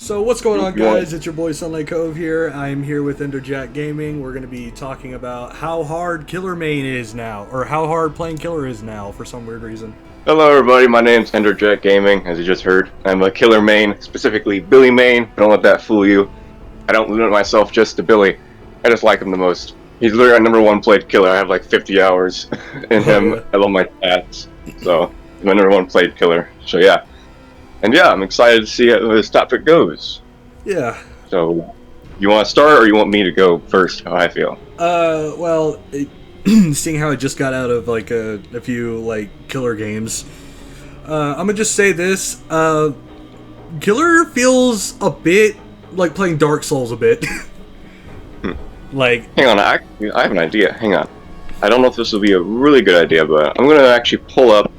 So what's going on, guys? It's your boy Sunlight Cove here. I'm here with EnderJackGaming. We're going to be talking about how hard Killer Main is now, or how hard playing Killer is now for some weird reason. Hello everybody, my name's EnderJackGaming, as you just heard. I'm a Killer Main, specifically Billy Main. Don't let that fool you. I don't limit myself just to Billy. I just like him the most. He's literally our #1 played killer. I have like 50 hours in him. I love my stats. So, he's my #1 played killer. So yeah. And yeah, I'm excited to see how this topic goes. Yeah. So, you want to start or you want me to go first, how I feel? Well, seeing how I just got out of like a few like killer games, I'm gonna just say this: Killer feels a bit like playing Dark Souls a bit. Like, hang on, I have an idea. Hang on, I don't know if this will be a really good idea, but I'm gonna actually pull up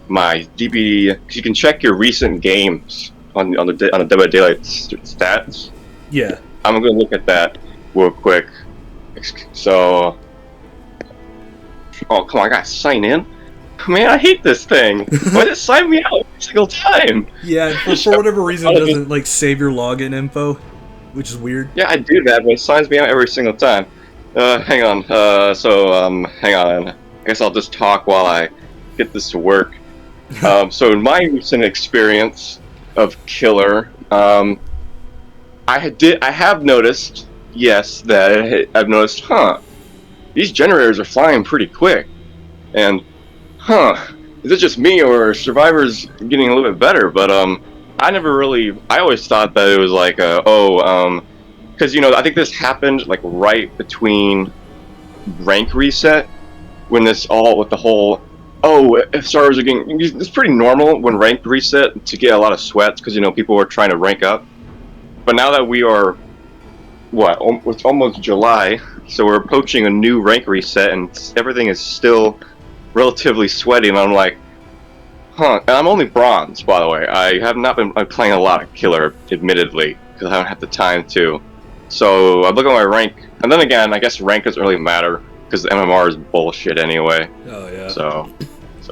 my DB. Cause you can check your recent games on the Dead by Daylight stats. Yeah, I'm gonna look at that real quick. So. Oh, come on, I gotta sign in? Man, I hate this thing. Why does it sign me out every single time? Yeah, for whatever reason, it doesn't, like, save your login info, which is weird. Yeah, I do that, but it signs me out every single time. Hang on. Hang on. I guess I'll just talk while I get this to work. So in my recent experience of Killer, I have noticed, yes, that I've noticed, these generators are flying pretty quick, and is it just me or are survivors getting a little bit better? But I always thought that it was like because I think this happened like right between rank reset, when with the whole if servers are getting, it's pretty normal when rank reset to get a lot of sweats because people are trying to rank up, but now that we are it's almost July, so we're approaching a new rank reset, and everything is still relatively sweaty, and I'm like, and I'm only bronze, by the way. I have not been playing a lot of Killer, admittedly, because I don't have the time to. So I look at my rank, and then again, I guess rank doesn't really matter, because the MMR is bullshit anyway. Oh, yeah. So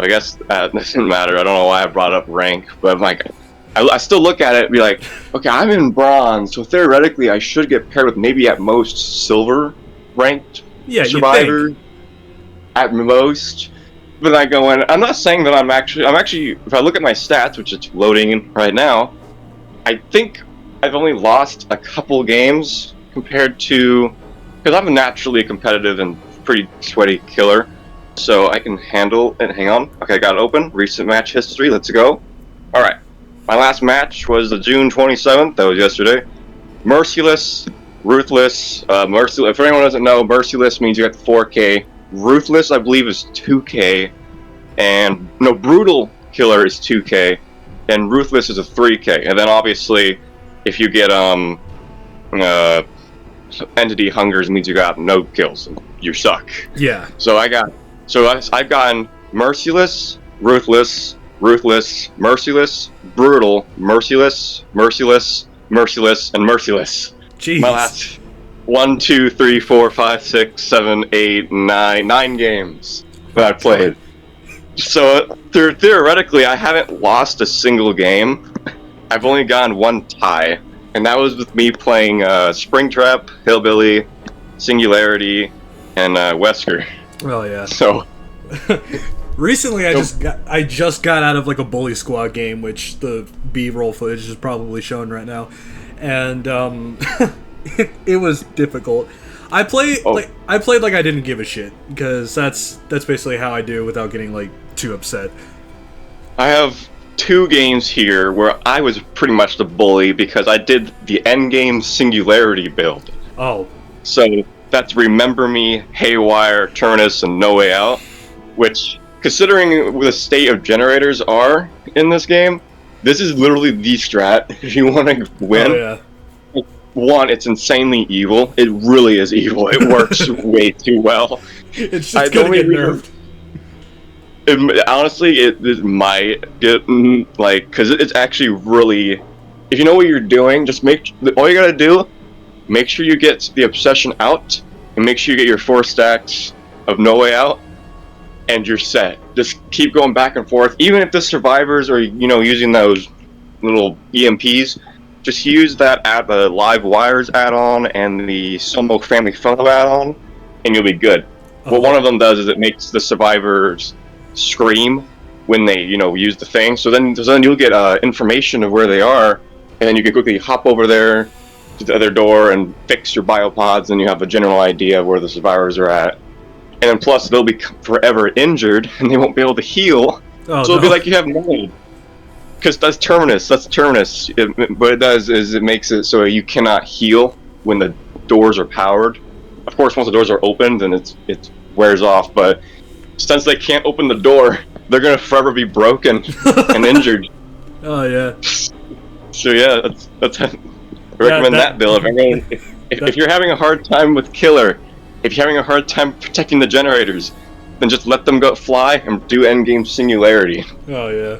I guess that doesn't matter. I don't know why I brought up rank, but like, I still look at it and be like, okay, I'm in bronze, so theoretically I should get paired with maybe at most silver ranked survivor at most. But I go in, I'm not saying that I'm actually, if I look at my stats, which it's loading right now, I think I've only lost a couple games compared to, because I'm naturally competitive and pretty sweaty killer, so I can handle it. Hang on, okay, I got it open, recent match history, let's go. Alright. My last match was the June 27th, that was yesterday. Merciless, Ruthless, Merciless, if anyone doesn't know, Merciless means you got the 4K. Ruthless, I believe, is 2K. And, no, Brutal Killer is 2K. And Ruthless is a 3K. And then, obviously, if you get, Entity Hungers means you got no kills. You suck. Yeah. So I've gotten Merciless, Ruthless, Merciless, Brutal, Merciless, and Merciless. Jeez. My last 1, 2, 3, 4, 5, 6, 7, 8, 9 games that I've played. So theoretically, I haven't lost a single game. I've only gotten one tie, and that was with me playing Springtrap, Hillbilly, Singularity, and Wesker. Oh yeah. So. Recently, I just got out of like a bully squad game, which the B-roll footage is probably shown right now, and it was difficult. I played like I didn't give a shit, because that's basically how I do without getting like too upset. I have 2 games here where I was pretty much the bully because I did the endgame Singularity build. Oh. So that's Remember Me, Haywire, Turnus, and No Way Out, which, considering the state of generators are in this game, this is literally the strat if you want to win. Oh, yeah. One, it's insanely evil. It really is evil. It works way too well. It's just gonna get nerfed. Honestly, it might get, because it's actually really, if you know what you're doing, just all you gotta do, make sure you get the Obsession out, and make sure you get your 4 stacks of No Way Out, and you're set. Just keep going back and forth. Even if the survivors are, using those little EMPs, just use that the Live Wires add-on and the Somo Family Photo add-on, and you'll be good. What one of them does is it makes the survivors scream when they, use the thing. So then you'll get information of where they are, and then you can quickly hop over there to the other door and fix your biopods, and you have a general idea of where the survivors are at. And then plus they'll be forever injured, and they won't be able to heal. So it'll be like you have money. Because that's Terminus. What it does is it makes it so you cannot heal when the doors are powered. Of course, once the doors are opened, then it wears off. But since they can't open the door, they're gonna forever be broken and injured. Oh yeah. So yeah, that's I recommend that build. If you're having a hard time with Killer, if you're having a hard time protecting the generators, then just let them go fly and do endgame singularity. Oh yeah.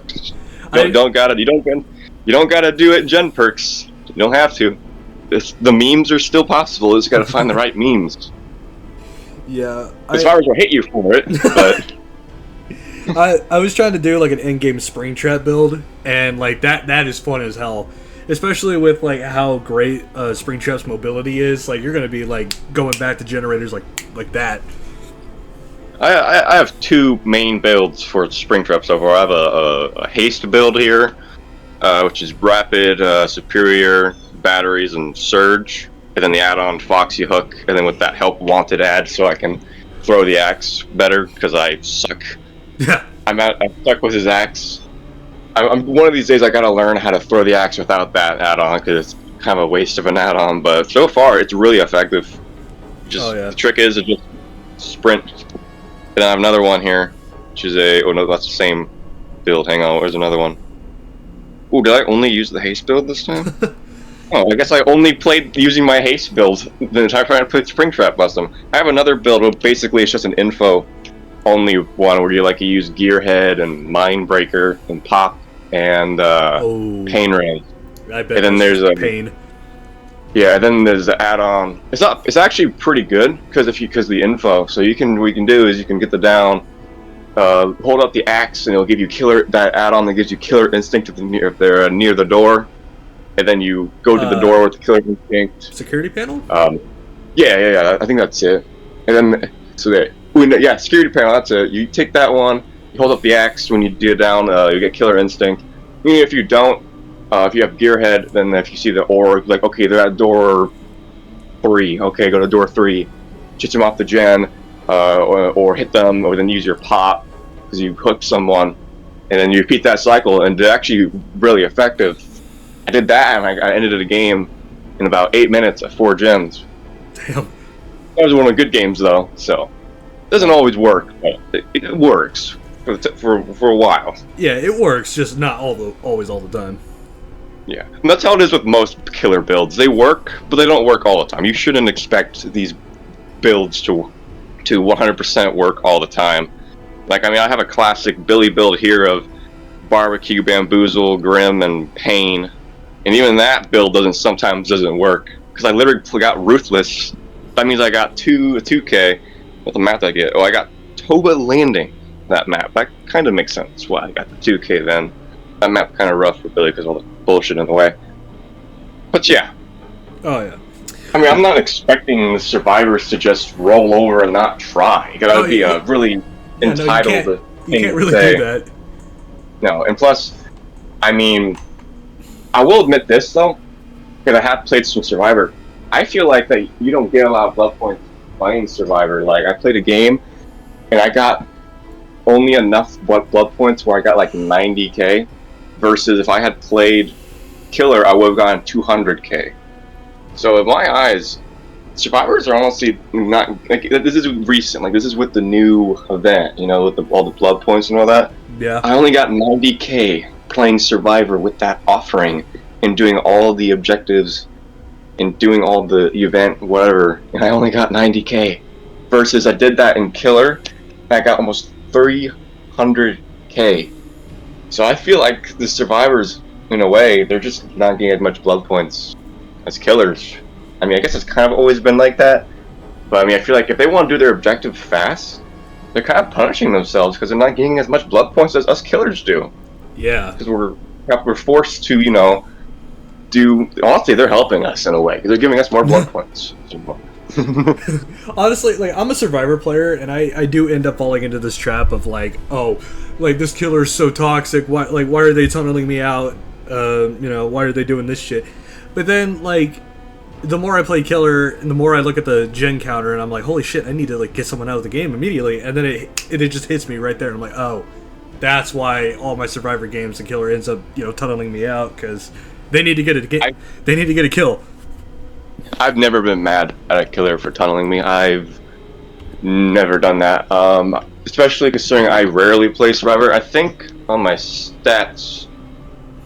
You don't gotta do it gen perks. You don't have to. The memes are still possible. You just gotta find the right memes. Yeah. Survivors will hate you for it, but I was trying to do like an in-game Springtrap build, and like that is fun as hell. Especially with like how great Springtrap's mobility is. Like you're gonna be like going back to generators like that. I have two main builds for Springtrap so far. I have a haste build here, which is rapid, superior, batteries, and surge. And then the add-on Foxy Hook, and then with that help wanted add, so I can throw the axe better, because I suck. Yeah. I'm stuck with his axe. I'm one of these days I gotta learn how to throw the axe without that add-on, because it's kind of a waste of an add-on, but so far it's really effective. The trick is to just sprint. And I have another one here, which is that's the same build. Hang on, where's another one? Ooh, did I only use the haste build this time? Oh, I guess I only played using my haste build the entire time I played Springtrap last time. I have another build where basically it's just an info only one where you use Gearhead and Mindbreaker and Pop and Pain Ray. I bet. And then there's a Pain. Yeah, and then there's the add-on. It's actually pretty good because the info. So what you can do is you can get the down, hold up the axe, and it'll give you that add-on that gives you killer instinct if they're near the door, and then you go to the door with the killer instinct. Security panel. Yeah. I think that's it. And then security panel. That's it. You take that one. You hold up the axe when you do it down. You get killer instinct. Even if you don't. If you have Gearhead, then if you see the orb, like, okay, they're at door 3. Okay, go to door 3. Chit them off the gen, or hit them, or then use your pop, because you hook someone, and then you repeat that cycle, and it's actually really effective. I did that, and I ended the game in about 8 minutes at 4 gens. Damn. That was one of the good games, though, so. It doesn't always work, but it works for a while. Yeah, it works, just not always all the time. Yeah, and that's how it is with most killer builds. They work, but they don't work all the time. You shouldn't expect these builds to 100% work all the time. Like, I mean, I have a classic Billy build here of Barbecue, Bamboozle, Grim, and Pain, and even that build sometimes doesn't work, because I literally got Ruthless. That means I got 2K. What the map did I get? Oh, I got Toba Landing, that map. That kind of makes sense why I got the 2K then. That map kind of rough for Billy because all the bullshit in the way. But yeah. Oh yeah. I mean, I'm not expecting the survivors to just roll over and not try. That would be a really entitled thing you can't really to say. do that. No, and plus, I mean, I will admit this though, because I have played some Survivor. I feel like that you don't get a lot of blood points playing Survivor. Like, I played a game, and I got only enough blood points where I got like 90k. Versus if I had played Killer, I would have gotten 200k. So in my eyes, survivors are honestly not like this is recent. Like this is with the new event, with all the blood points and all that. Yeah. I only got 90k playing Survivor with that offering and doing all the objectives and doing all the event whatever, and I only got 90k. Versus I did that in Killer, and I got almost 300k. So I feel like the survivors, in a way, they're just not getting as much blood points as killers. I mean, I guess it's kind of always been like that. But I mean, I feel like if they want to do their objective fast, they're kind of punishing themselves because they're not getting as much blood points as us killers do. Yeah. Because we're forced to, do. Honestly, they're helping us in a way because they're giving us more blood points. Honestly, like, I'm a Survivor player, and I do end up falling into this trap of like, oh, like, this killer is so toxic. Why are they tunneling me out? Why are they doing this shit? But then, like, the more I play killer, and the more I look at the gen counter, and I'm like, holy shit, I need to, like, get someone out of the game immediately. And then it just hits me right there. I'm like, oh, that's why all my Survivor games, the killer ends up, tunneling me out, because they need to get they need to get a kill. I've never been mad at a killer for tunneling me. I've never done that. Especially considering I rarely play Survivor. I think on my stats,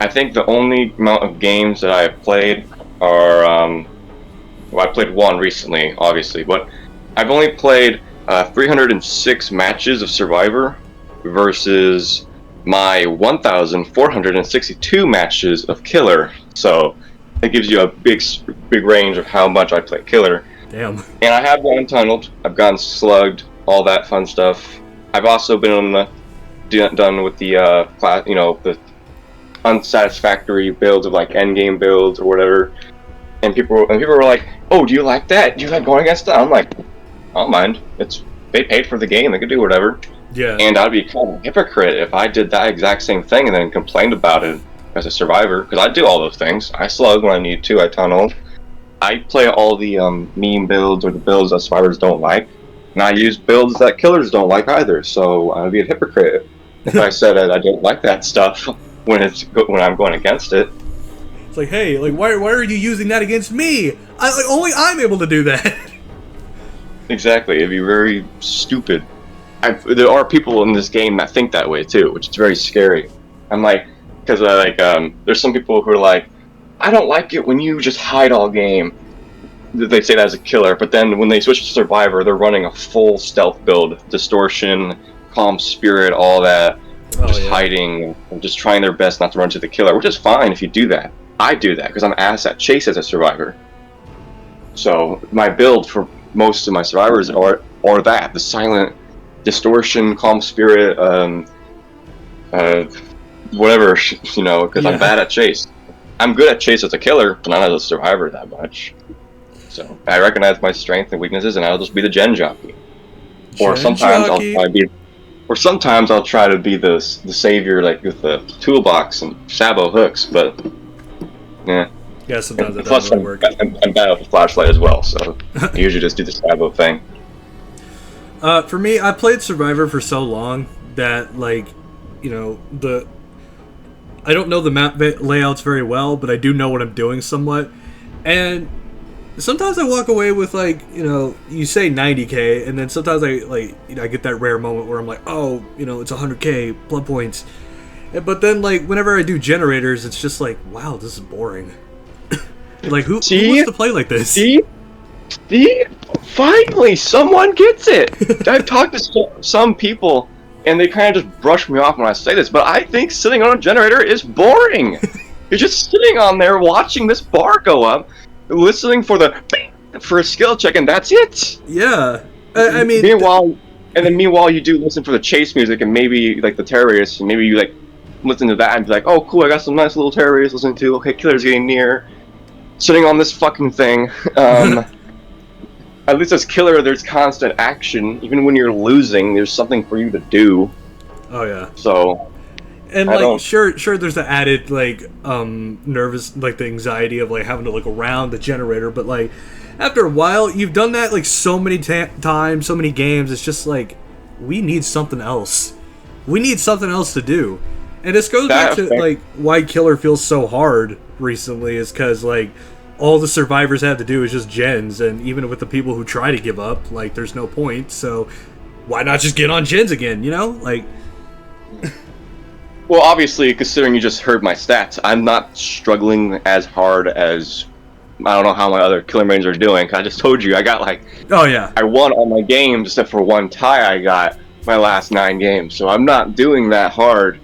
I think the only amount of games that I've played are, I played one recently, obviously, but I've only played 306 matches of Survivor versus my 1,462 matches of Killer. So it gives you a big range of how much I play Killer. Damn. And I have gotten tunneled. I've gotten slugged. All that fun stuff. I've also been done with the the unsatisfactory builds of like endgame builds or whatever. And people were like, "Oh, do you like that? Do you like going against that?" I'm like, "I don't mind. They paid for the game. They could do whatever." Yeah. And I'd be kind of a hypocrite if I did that exact same thing and then complained about it as a Survivor, because I do all those things. I slug when I need to. I tunnel. I play all the meme builds or the builds that Survivors don't like, and I use builds that Killers don't like either. So I'd be a hypocrite if I said that I don't like that stuff when I'm going against it. It's like, hey, like, why are you using that against me? Only I'm able to do that. Exactly. It'd be very stupid. There are people in this game that think that way too, which is very scary. I'm like, because there's some people who are like, I don't like it when you just hide all game. They say that as a killer, but then when they switch to Survivor, they're running a full stealth build, distortion, calm spirit, all that, hiding, and just trying their best not to run to the killer, which is fine if you do that. I do that because I'm ass at chase as a Survivor. So my build for most of my Survivors are that, the silent distortion, calm spirit, whatever, because I'm bad at chase. I'm good at chase as a killer, but not as a Survivor that much. So I recognize my strengths and weaknesses, and I'll just be the gen jockey. Or sometimes I'll try to be the savior, like with the toolbox and Sabo hooks, but yeah. Yeah, sometimes it doesn't really work. I'm bad with the flashlight as well, so I usually just do the Sabo thing. For me, I played Survivor for so long that, like, I don't know the map layouts very well, but I do know what I'm doing somewhat. And sometimes I walk away with, like, you say 90k, and then sometimes I get that rare moment where I'm like, oh, it's 100k blood points. But then, like, whenever I do generators, it's just like, wow, this is boring. Like, who wants to play like this? See? Finally, someone gets it! I've talked to some people, and they kind of just brush me off when I say this, but I think sitting on a generator is boring! You're just sitting on there watching this bar go up, listening for a skill check, and that's it! Yeah. I mean... Meanwhile, you do listen for the chase music, and maybe, like, the terrorists, and maybe you, like, listen to that and be like, oh, cool, I got some nice little terrorists listening to, okay, killer's getting near. Sitting on this fucking thing, at least as killer, there's constant action. Even when you're losing, there's something for you to do. Oh yeah. So, and like, sure, there's the added like nervous, like the anxiety of like having to look around the generator. But like, after a while, you've done that like so many times, so many games. It's just like, we need something else. We need something else to do. And this goes back to like why killer feels so hard recently, is because like all the Survivors have to do is just gens, and even with the people who try to give up, like, there's no point. So why not just get on gens again? Like. Well, obviously, considering you just heard my stats, I'm not struggling as hard as I don't know how my other killer mains are doing. Cause I just told you I got like. Oh yeah. I won all my games except for one tie I got my last 9 games, so I'm not doing that hard.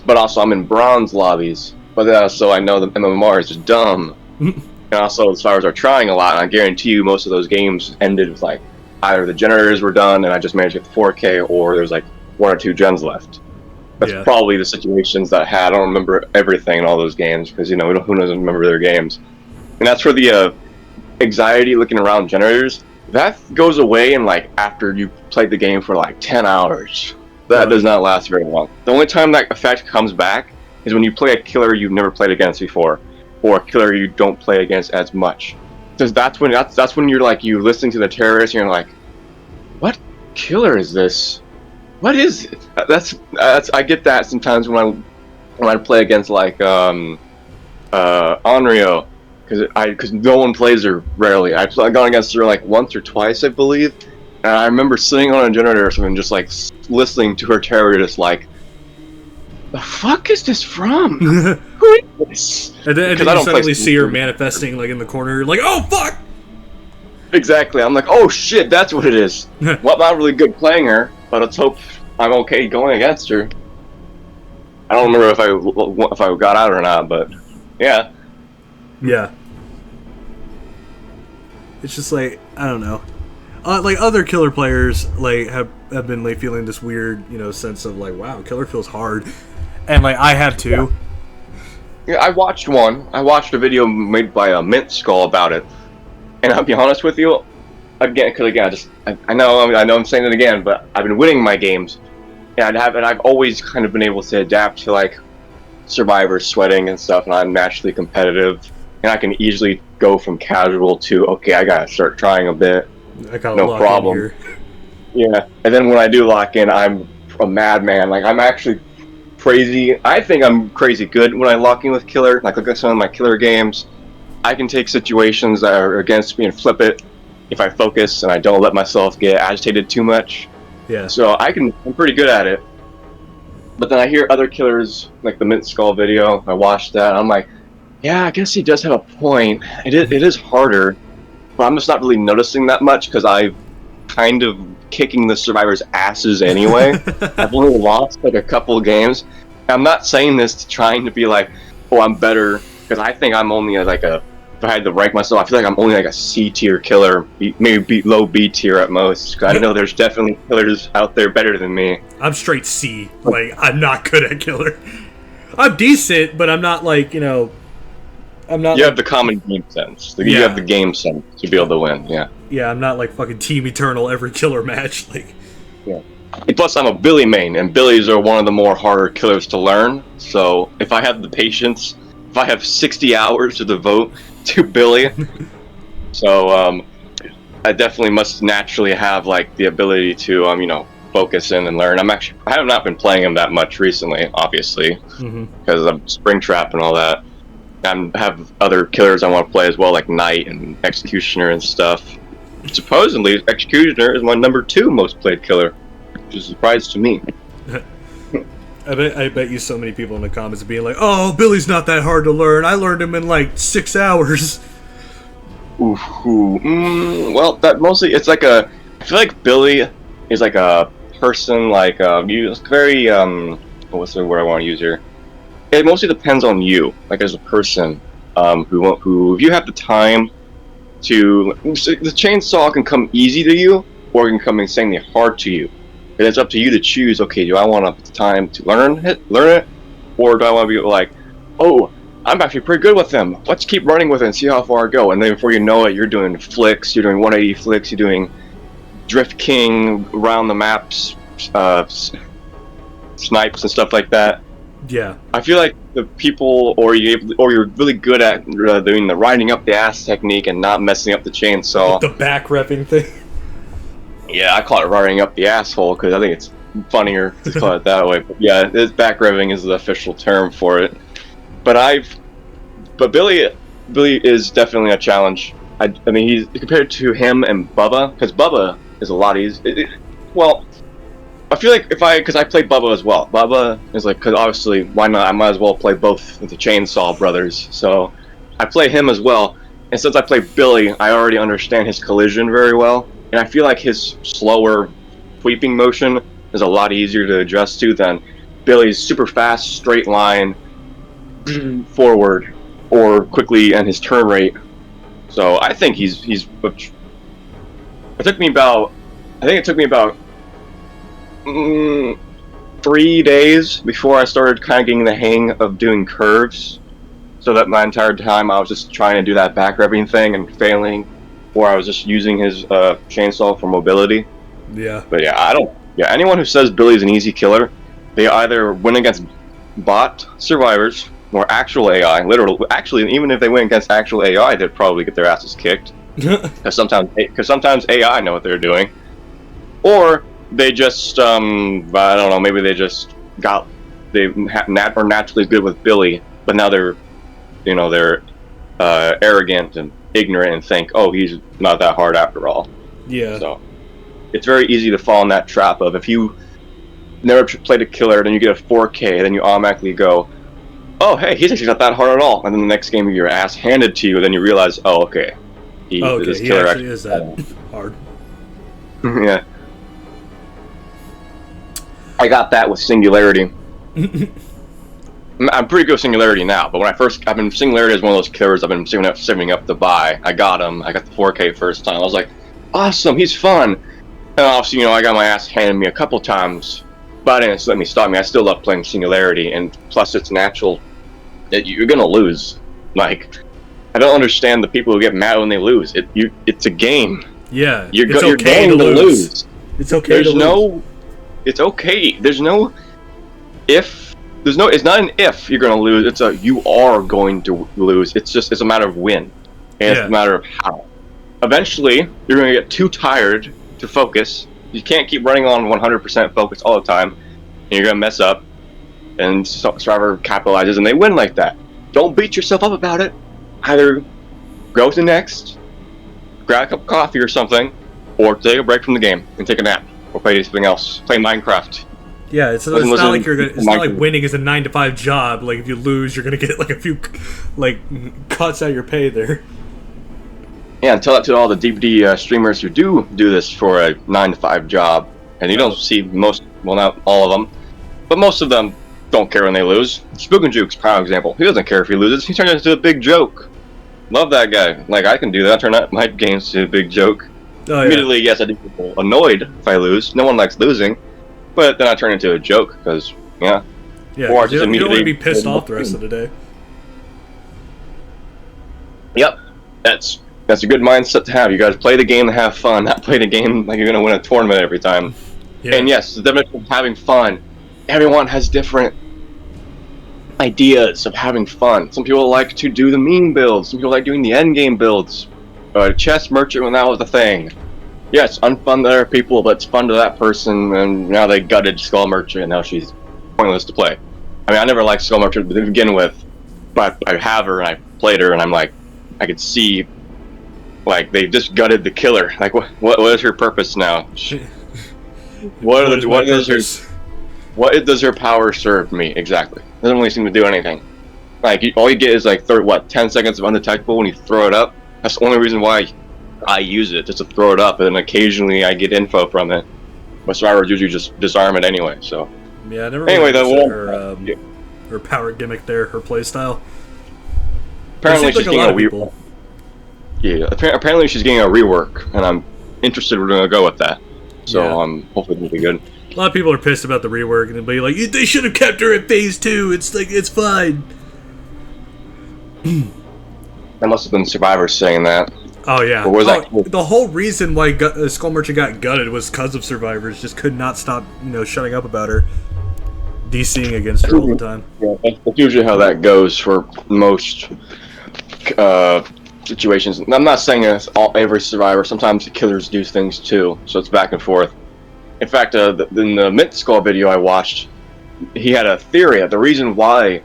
But also, I'm in bronze lobbies. But so I know the MMR is just dumb. And also, the Survivors are trying a lot, and I guarantee you most of those games ended with, like, either the generators were done and I just managed to get the 4K, or there's, like, 1 or 2 gens left. That's Yeah. probably the situations that I had. I don't remember everything in all those games because who doesn't remember their games? And that's where the anxiety looking around generators that goes away in like after you played the game for like 10 hours. That does not last very long. The only time that effect comes back is when you play a killer you've never played against before, or a killer you don't play against as much. Because that's when you're like you listening to the terrorists and you're like, what killer is this? What is it? That's I get that sometimes when I play against like Onryo, because no one plays her rarely. I've gone against her like once or twice, I believe, and I remember sitting on a generator or something, just like listening to her terrorist, like, the fuck is this from? Who is this? And then you suddenly see her manifesting like in the corner, like, oh fuck! Exactly. I'm like, oh shit, that's what it is. Well, not really good playing her, but let's hope I'm okay going against her. I don't remember if I got out or not, but yeah. Yeah. It's just like, I don't know. Like other killer players like have been like feeling this weird, sense of like, wow, killer feels hard. And like I have too. Yeah, I watched a video made by a Mint Skull about it. And I'll be honest with you, again, because I know I'm saying it again, but I've been winning my games, and I've always kind of been able to adapt to like Survivor sweating and stuff, and I'm naturally competitive, and I can easily go from casual to okay, I gotta start trying a bit, no problem. Yeah, and then when I do lock in, I'm a madman. Like I'm actually crazy. I think I'm crazy good when I lock in with killer. Like look at some of my killer games. I can take situations that are against me and flip it if I focus and I don't let myself get agitated too much. Yeah. So I'm pretty good at it. But then I hear other killers, like the Mint Skull video, I watched that, and I'm like, yeah, I guess he does have a point. It is harder, but I'm just not really noticing that much because I've kind of kicking the survivors' asses anyway. I've only lost like a couple games. I'm not saying this trying to be like, oh, I'm better, because I think I'm only like if I had to rank myself, I feel like I'm only like a C tier killer, maybe low B tier at most. I know there's definitely killers out there better than me. I'm straight C. Like, I'm not good at killer. I'm decent, but I'm not like, I'm not. You have the common game sense. You have the game sense to be able to win, yeah. Yeah, I'm not like fucking Team Eternal every killer match. Like, yeah. Plus, I'm a Billy main, and Billies are one of the more harder killers to learn. So, if I have the patience, if I have 60 hours to devote to Billy, so I definitely must naturally have like the ability to focus in and learn. I have not been playing him that much recently, obviously, because of Springtrap and all that. I have other killers I want to play as well, like Knight and Executioner and stuff. Supposedly, Executioner is my number 2 most played killer, which is a surprise to me. I bet you so many people in the comments being like, "Oh, Billy's not that hard to learn. I learned him in like 6 hours." Well, that mostly it's like I feel like Billy is like a person like very what's the word I want to use here? It mostly depends on you, like as a person who if you have the time to the chainsaw can come easy to you or it can come insanely hard to you. And it's up to you to choose, okay, do I want to have the time to learn it, or do I want to be like, oh, I'm actually pretty good with them. Let's keep running with it and see how far I go. And then before you know it, you're doing flicks, you're doing 180 flicks, you're doing Drift King around the maps, snipes and stuff like that. Yeah. I feel like the people, or you're really good at doing the riding up the ass technique and not messing up the chainsaw. The back revving thing. Yeah, I call it riding up the asshole because I think it's funnier to call it that way. But yeah, back revving is the official term for it. But Billy is definitely a challenge. I mean, he's compared to him and Bubba, because Bubba is a lot easier. Well, I feel like because I play Bubba as well. Bubba is like, because obviously, why not? I might as well play both of the Chainsaw Brothers. So I play him as well. And since I play Billy, I already understand his collision very well. And I feel like his slower sweeping motion is a lot easier to adjust to than Billy's super fast, straight line, forward, or quickly, and his turn rate. So I think he's. It took me about 5 3 days before I started kind of getting the hang of doing curves. So that my entire time I was just trying to do that back rubbing thing and failing, or I was just using his chainsaw for mobility. Yeah. But yeah, I don't. Yeah, anyone who says Billy's an easy killer, they either win against bot survivors or actual AI. Literally, actually, even if they win against actual AI, they'd probably get their asses kicked. Because sometimes AI know what they're doing, or they just I don't know. Maybe they just are naturally good with Billy, but now they're arrogant and ignorant and think, oh, he's not that hard after all. Yeah. So it's very easy to fall in that trap of, if you never played a killer, then you get a 4K, then you automatically go, oh, hey, he's actually not that hard at all. And then the next game, your ass handed to you, and then you realize, oh, okay. He actually is that hard. Yeah. I got that with Singularity. I'm pretty good with Singularity now, but when I've been Singularity as one of those killers I've been saving up to buy. I got him. I got the 4K first time. I was like, awesome, he's fun. And obviously, I got my ass handed me a couple times, but it didn't let me stop me. I still love playing Singularity, and plus it's natural that you're gonna lose. Like, I don't understand the people who get mad when they lose. It's a game. Yeah, you're going to lose. It's okay. It's okay. There's no if. It's not an if you're going to lose. It's a you are going to lose. It's a matter of when, and it's a matter of how. Eventually, you're going to get too tired to focus. You can't keep running on 100% focus all the time, and you're going to mess up. And Survivor capitalizes, and they win like that. Don't beat yourself up about it. Either go to next, grab a cup of coffee or something, or take a break from the game and take a nap, or play something else. Play Minecraft. Yeah, it's not like it's not like winning is a 9-to-5 job. Like, if you lose, you're gonna get like a few cuts out of your pay there. Yeah, and tell that to all the DVD streamers who do this for a 9-to-5 job, and you don't see not all of them, but most of them don't care when they lose. Spook and Juke's prime example. He doesn't care if he loses. He turns it into a big joke. Love that guy. Like, I can do that. Turn out my games to a big joke. Oh, yeah. Immediately, yes, I do get annoyed if I lose. No one likes losing. But then I turn it into a joke, because, yeah. Or you don't want to be pissed off the rest of the day. Yep. That's a good mindset to have. You guys play the game to have fun, not play the game like you're going to win a tournament every time. Yeah. And yes, the difference between having fun, everyone has different ideas of having fun. Some people like to do the meme builds. Some people like doing the endgame builds. Chess merchant when that was the thing. Yes, unfun to other people, but it's fun to that person, and now they gutted Skull Merchant, and now she's pointless to play. I mean, I never liked Skull Merchant to begin with, but I have her, and I played her, and I'm like, I could see, like, they just gutted the killer. Like, what is her purpose now? What does her power serve me, exactly? Doesn't really seem to do anything. Like, all you get is, like, 10 seconds of undetectable when you throw it up? That's the only reason why I use it, just to throw it up, and then occasionally I get info from it. But survivors usually just disarm it anyway, so. Yeah, I never really understood her power gimmick there, her playstyle. Apparently she's getting a rework. Yeah, apparently she's getting a rework, and I'm interested we're going to go with that. So, hopefully it'll be good. A lot of people are pissed about the rework, and they'll be like, they should have kept her at phase 2, it's fine. That must have been survivors saying that. Oh, yeah. Or was that the whole reason why Skull Merchant got gutted was because of survivors. Just could not stop, shutting up about her. DCing against her all the time. Yeah, that's usually how that goes for most situations. I'm not saying it's every survivor. Sometimes the killers do things too, so it's back and forth. In fact, in the Mint Skull video I watched, he had a theory that the reason why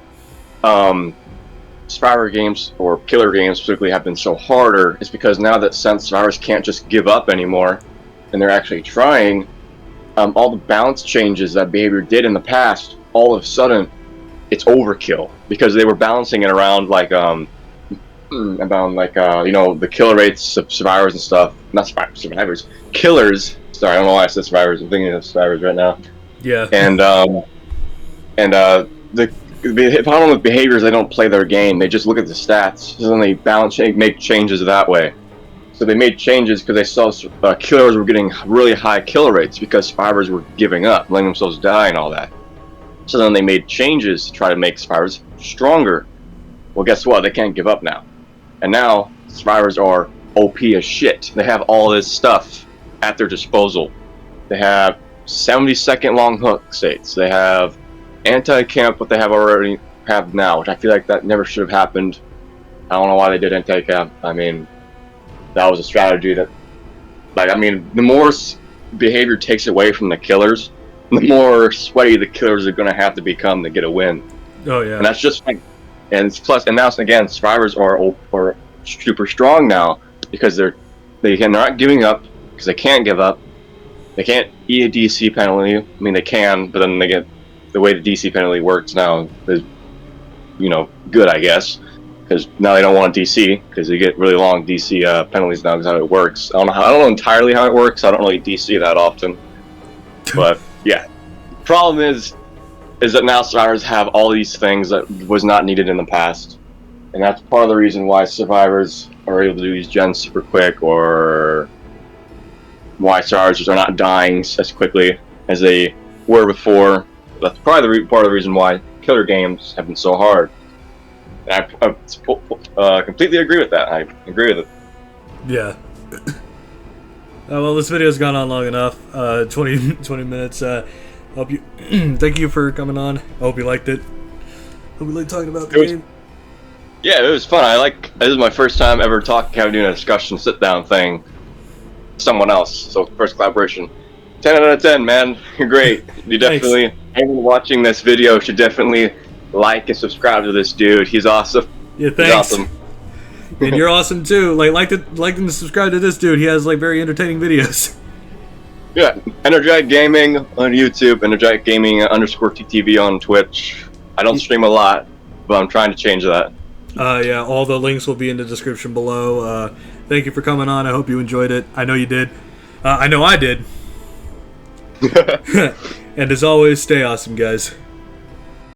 survivor games, or killer games specifically, have been so harder is because now that since survivors can't just give up anymore, and they're actually trying, all the balance changes that behavior did in the past, all of a sudden, it's overkill, because they were balancing it around like the kill rates of survivors and stuff. Not survivors, killers. Sorry, I don't know why I said survivors. I'm thinking of survivors right now. Yeah. And the problem with behaviors, they don't play their game. They just look at the stats, and then they make changes that way. So they made changes because they saw killers were getting really high kill rates because survivors were giving up, letting themselves die and all that. So then they made changes to try to make survivors stronger. Well, guess what? They can't give up now. And now survivors are OP as shit. They have all this stuff at their disposal. They have 70-second long hook states. They have anti-camp, what they already have now, which I feel like that never should have happened. I don't know why they did anti-camp. I mean, that was a strategy that, like, I mean, the more behavior takes away from the killers, the more sweaty the killers are going to have to become to get a win. Oh yeah. And that's just like, and now again, survivors are super strong now because they're not giving up because they can't give up. They can't eat a DC penalty. I mean, they can, but then they get the way the DC penalty works now is, you know, good, I guess, because now they don't want a DC because they get really long DC penalties now. Because how it works, I don't know entirely how it works. I don't really DC that often, but yeah. The problem is that now survivors have all these things that was not needed in the past, and that's part of the reason why survivors are able to do these gens super quick, or why survivors are not dying as quickly as they were before. That's probably part of the reason why killer games have been so hard. And I completely agree with that. I agree with it. Yeah. Well, this video's gone on long enough. 20 minutes. Hope you. Thank you for coming on. I hope you liked it. Hope you liked talking about the game. Yeah, it was fun. This is my first time ever doing a discussion sit-down thing with someone else. So first collaboration. 10 out of 10, man. You're great. You definitely, anyone watching this video should definitely like and subscribe to this dude. He's awesome. Yeah, thanks. He's awesome. And you're awesome too. Like and subscribe to this dude. He has like very entertaining videos. Yeah, EnderJackGaming on YouTube, EnderJackGaming _TTV on Twitch. I don't stream a lot, but I'm trying to change that. Yeah, all the links will be in the description below. Thank you for coming on. I hope you enjoyed it. I know you did. I know I did. And as always, stay awesome, guys.